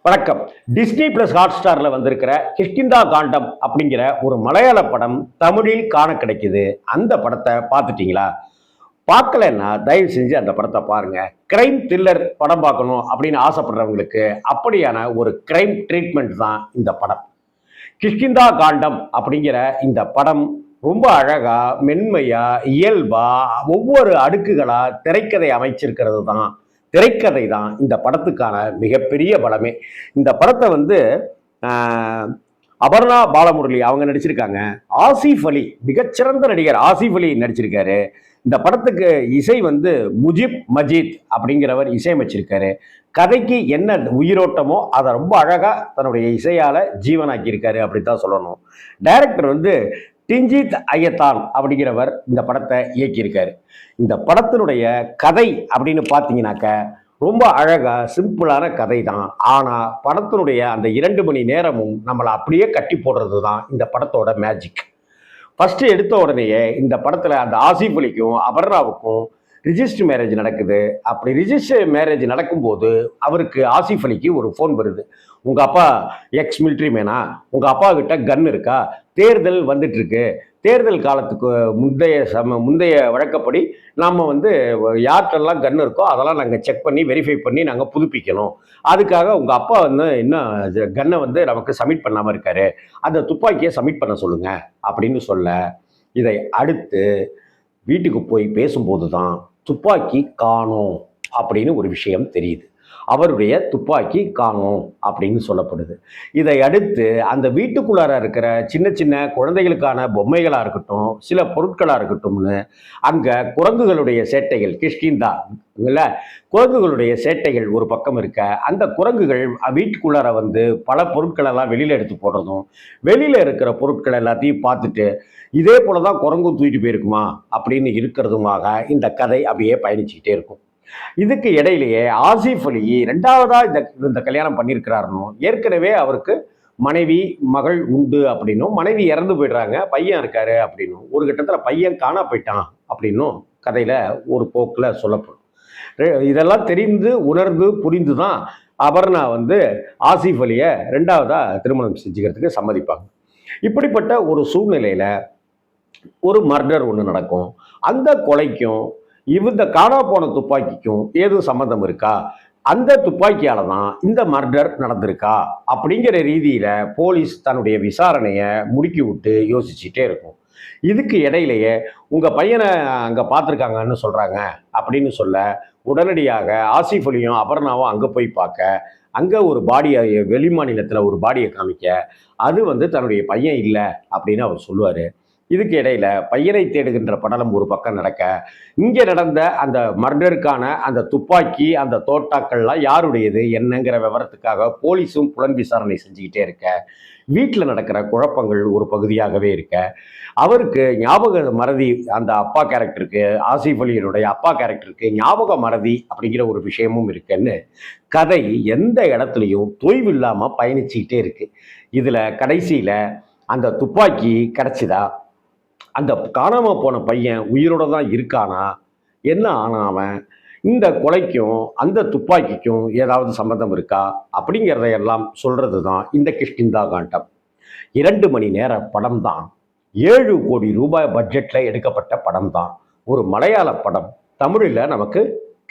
வணக்கம். Disney plus hot ஸ்டார்ல வந்திருக்கிற கிஷ்கிந்தா காண்டம் அப்படிங்கிற ஒரு மலையாள படம் தமிழில் காண கிடைக்குது. அந்த படத்தை பார்த்துட்டீங்களா? பார்க்கலன்னா தயவு செஞ்சு அந்த படத்தை பாருங்க. கிரைம் த்ரில்லர் படம் பார்க்கணும் அப்படின்னு ஆசைப்படுறவங்களுக்கு அப்படியான ஒரு கிரைம் ட்ரீட்மெண்ட் தான் இந்த படம். கிஷ்கிந்தா காண்டம் அப்படிங்கிற இந்த படம் ரொம்ப அழகா, மென்மையா, இயல்பா, ஒவ்வொரு அடுக்குகளா திரைக்கதை அமைச்சிருக்கிறது தான். திரைக்கதை தான் இந்த படத்துக்கான மிகப்பெரிய பலமே. இந்த படத்தை வந்து அபர்ணா பாலமுரளி அவங்க நடிச்சிருக்காங்க. ஆசிஃப் அலி, மிகச்சிறந்த நடிகர் ஆசிஃப் அலி நடிச்சிருக்காரு. இந்த படத்துக்கு இசை வந்து முஜிப் மஜீத் அப்படிங்கிறவர் இசையமைச்சிருக்காரு. கதைக்கு என்ன உயிரோட்டமோ அதை ரொம்ப அழகா தன்னுடைய இசையால ஜீவனாக்கி இருக்காரு அப்படித்தான் சொல்லணும். டைரக்டர் வந்து டிஞ்சித் ஐயத்தான் அப்படிங்கிறவர் இந்த படத்தை இயக்கியிருக்காரு. இந்த படத்தினுடைய கதை அப்படின்னு பார்த்தீங்கன்னாக்க ரொம்ப அழகா சிம்பிளான கதை தான். ஆனா படத்தினுடைய அந்த 2 மணி நேரமும் நம்மளை அப்படியே கட்டி போடுறது தான் இந்த படத்தோட மேஜிக். ஃபர்ஸ்ட் எடுத்த உடனேயே இந்த படத்துல அந்த ஆசிஃப் அலிக்கும் அபர்ணாவுக்கும் ரிஜிஸ்டர் மேரேஜ் நடக்குது. அப்படி ரிஜிஸ்டர் மேரேஜ் நடக்கும்போது அவருக்கு ஆசிஃப் அலிக்கு ஒரு ஃபோன் வருது. உங்க அப்பா எக்ஸ் மிலிட்ரி மேனா, உங்க அப்பா கிட்ட கன் இருக்கா, தேர்தல் வந்துட்டு இருக்கு, தேர்தல் காலத்துக்கு முந்தைய வழக்கப்படி நம்ம வந்து யார்கிட்டெல்லாம் கன் இருக்கோ அதெல்லாம் நாங்கள் செக் பண்ணி வெரிஃபை பண்ணி நாங்கள் புதுப்பிக்கணும். அதுக்காக உங்கள் அப்பா வந்து இன்னும் கன்னை வந்து நமக்கு சப்மிட் பண்ணாமல் இருக்காரு, அந்த துப்பாக்கியை சப்மிட் பண்ண சொல்லுங்க அப்படின்னு சொல்ல, இதை அடுத்து வீட்டுக்கு போய் பேசும்போது தான் துப்பாக்கி காணோம் அப்படின்னு ஒரு விஷயம் தெரியுது. அவருடைய துப்பாக்கி காணோம் அப்படின்னு சொல்லப்படுது. இதை அடுத்து அந்த வீட்டுக்குள்ளார இருக்கிற சின்ன சின்ன குழந்தைகளுக்கான பொம்மைகளாக இருக்கட்டும், சில பொருட்களாக இருக்கட்டும்னு அங்கே குரங்குகளுடைய சேட்டைகள், கிஷ்கிந்தா இல்லை, குரங்குகளுடைய சேட்டைகள் ஒரு பக்கம் இருக்க, அந்த குரங்குகள் வீட்டுக்குள்ளார வந்து பல பொருட்களெல்லாம் வெளியில் எடுத்து போடுறதும், வெளியில் இருக்கிற பொருட்கள் எல்லாத்தையும் பார்த்துட்டு இதே போல தான் குரங்கும் தூக்கிட்டு போயிருக்குமா அப்படின்னு இருக்கிறதுமாக இந்த கதை அப்படியே பயணிச்சுக்கிட்டே இருக்கும். இதுக்கு இடையிலேயே ஆசிஃப் அலி 2வதா இந்த கல்யாணம் பண்ணியிருக்கிறாருன்னு, ஏற்கனவே அவருக்கு மனைவி மகள் உண்டு அப்படின்னும், மனைவி இறந்து போயிடுறாங்க, பையன் இருக்காரு அப்படின்னும், ஒரு கட்டத்தில் பையன் காணா போயிட்டான் அப்படின்னும் கதையில ஒரு போக்கில் சொல்லப்படும். இதெல்லாம் தெரிந்து உணர்ந்து புரிந்து தான் அபர்ணா வந்து ஆசிஃப் அலியை 2வதா திருமணம் செஞ்சுக்கிறதுக்கு சம்மதிப்பாங்க. இப்படிப்பட்ட ஒரு சூழ்நிலையில ஒரு மர்டர் ஒன்று நடக்கும். அந்த கொலைக்கும் இந்த காணா போன துப்பாக்கிக்கும் ஏதும் சம்மந்தம் இருக்கா, அந்த துப்பாக்கியால தான் இந்த மர்டர் நடந்திருக்கா அப்படிங்கிற ரீதியில போலீஸ் தன்னுடைய விசாரணையை முடுக்கி விட்டு யோசிச்சுட்டே இருக்கும். இதுக்கு இடையிலேயே உங்க பையனை அங்க பார்த்துருக்காங்கன்னு சொல்றாங்க அப்படின்னு சொல்ல, உடனடியாக ஆசிஃப் அலியும் அபர்ணாவும் அங்க போய் பார்க்க, அங்க ஒரு பாடியை, வெளி மாநிலத்தில் ஒரு பாடியை காமிக்க, அது வந்து தன்னுடைய பையன் இல்லை அப்படின்னு அவர் சொல்லுவாரு. இதுக்கு இடையில பையனை தேடுகின்ற படலம் ஒரு பக்கம் நடக்க, இங்கே நடந்த அந்த மர்டருக்கான அந்த துப்பாக்கி, அந்த தோட்டாக்கள்லாம் யாருடையது என்னங்கிற விவரத்துக்காக போலீஸும் புலன் விசாரணை செஞ்சுக்கிட்டே இருக்க, வீட்டில் நடக்கிற குழப்பங்கள் ஒரு பகுதியாகவே இருக்க, அவருக்கு ஞாபக மறதி, அந்த அப்பா கேரக்டருக்கு, ஆசிஃப் அலியினுடைய அப்பா கேரக்டருக்கு ஞாபக மறதி அப்படிங்கிற ஒரு விஷயமும் இருக்குன்னு கதை எந்த இடத்துலையும் தொய்வு இல்லாமல் பயணிச்சுக்கிட்டே இருக்கு. இதில் கடைசியில் அந்த துப்பாக்கி கிடைச்சிதா, அந்த காணாம போன பையன் உயிரோட தான் இருக்கானா, என்ன ஆனா அவன், இந்த கொலைக்கும் அந்த துப்பாக்கிக்கும் ஏதாவது சம்பந்தம் இருக்கா அப்படிங்கிறதையெல்லாம் சொல்றது தான் இந்த கிஷ்கிந்தா காண்டம். 2 மணி நேர படம் தான். 7 கோடி ரூபாய் பட்ஜெட்ல எடுக்கப்பட்ட படம் தான். ஒரு மலையாள படம் தமிழில் நமக்கு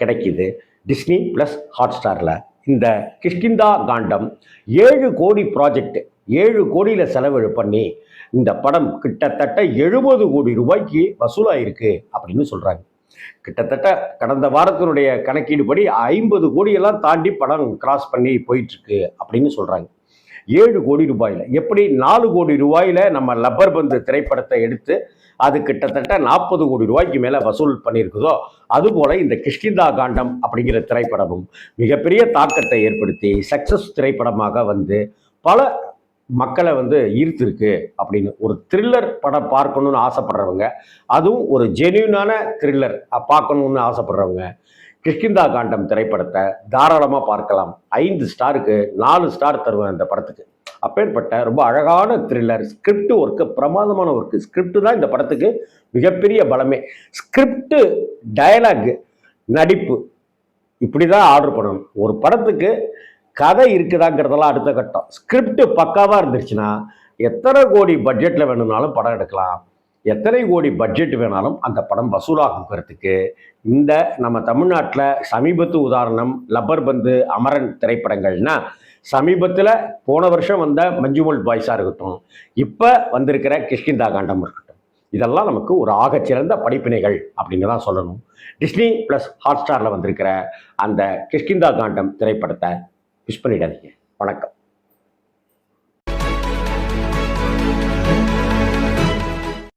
கிடைக்குது டிஸ்னி பிளஸ் ஹாட் ஸ்டார்ல. இந்த கிஷ்கிந்தா காண்டம் 7 கோடி ப்ராஜெக்ட், 7 கோடியில் செலவு பண்ணி இந்த படம் கிட்டத்தட்ட 70 கோடி ரூபாய்க்கு வசூலாயிருக்கு அப்படின்னு சொல்றாங்க. கிட்டத்தட்ட கடந்த வாரத்தினுடைய கணக்கீடுபடி 50 கோடியெல்லாம் தாண்டி படம் கிராஸ் பண்ணி போயிட்டு இருக்கு அப்படின்னு சொல்றாங்க. 7 கோடி ரூபாயில எப்படி 4 கோடி ரூபாயில நம்ம லப்பர் பந்து திரைப்படத்தை எடுத்து அது கிட்டத்தட்ட 40 கோடி ரூபாய்க்கு மேல வசூல் பண்ணியிருக்குதோ, அதுபோல இந்த கிஷ்கிந்தா காண்டம் அப்படிங்கிற திரைப்படமும் மிகப்பெரிய தாக்கத்தை ஏற்படுத்தி சக்சஸ் திரைப்படமாக வந்து பல மக்களை வந்து ஈர்த்திருக்கு அப்படின்னு. ஒரு த்ரில்லர் படம் பார்க்கணும்னு ஆசைப்படுறவங்க, அதுவும் ஒரு ஜென்யூனான த்ரில்லர் பார்க்கணும்னு ஆசைப்படுறவங்க கிஷ்கிந்தா காண்டம் திரைப்படத்தை தாராளமாக பார்க்கலாம். 5 ஸ்டாருக்கு 4 ஸ்டார் தருவேன் இந்த படத்துக்கு. அப்பேற்பட்ட ரொம்ப அழகான த்ரில்லர், ஸ்கிரிப்ட் ஒர்க்கு பிரமாதமான ஒர்க்கு. ஸ்கிரிப்ட் தான் இந்த படத்துக்கு மிகப்பெரிய பலமே. ஸ்கிரிப்ட், டயலாக், நடிப்பு, இப்படி தான் ஆர்டர் பண்ணணும். ஒரு படத்துக்கு கதை இருக்குதாங்கிறதெல்லாம் அடுத்த கட்டம். ஸ்கிரிப்ட் பக்காவாக இருந்துருச்சுன்னா எத்தனை கோடி பட்ஜெட்டில் வேணும்னாலும் படம் எடுக்கலாம். எத்தனை கோடி பட்ஜெட் வேணாலும் அந்த படம் வசூலாகுங்கிறதுக்கு இந்த நம்ம தமிழ்நாட்டில் சமீபத்து உதாரணம் லப்பர் பந்து, அமரன் திரைப்படங்கள்னா, சமீபத்தில் போன வருஷம் வந்த மஞ்சுமல் பாய்ஸாக இருக்கட்டும், இப்போ வந்திருக்கிற கிஷ்கிந்தா காண்டம் இருக்கட்டும், இதெல்லாம் நமக்கு ஒரு ஆகச்சிறந்த படிப்பினைகள் அப்படின்னு தான் சொல்லணும். டிஸ்னி ப்ளஸ் ஹாட் ஸ்டாரில் வந்திருக்கிற அந்த கிஷ்கிந்தா காண்டம் திரைப்படத்தை மிஸ் பண்ணிடாதீங்க. வணக்கம்.